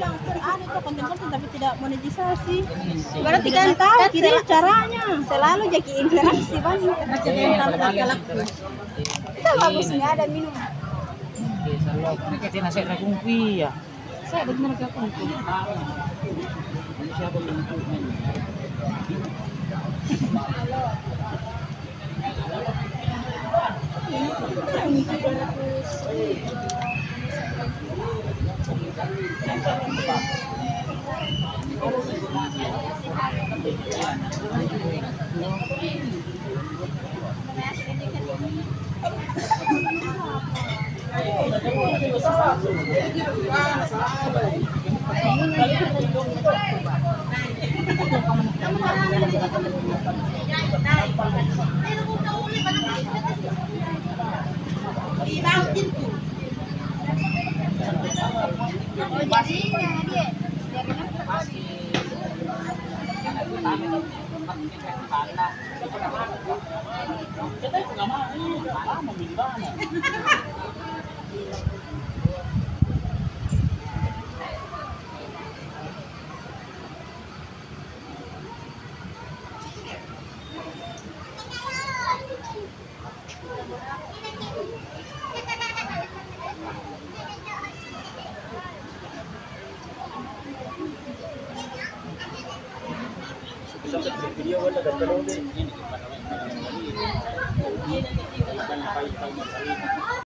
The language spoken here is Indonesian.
bilang ada tuh konten-konten tapi tidak monetisasi. Berarti kan tahu kiri caranya. Selalu jadi interaksi banyak. Kita bagusnya ada minum. Selalu ini kita nasi rakumpi ya. Saya ada mereka pun. Siapa bentuknya? Video wala ka pero ini di pa naman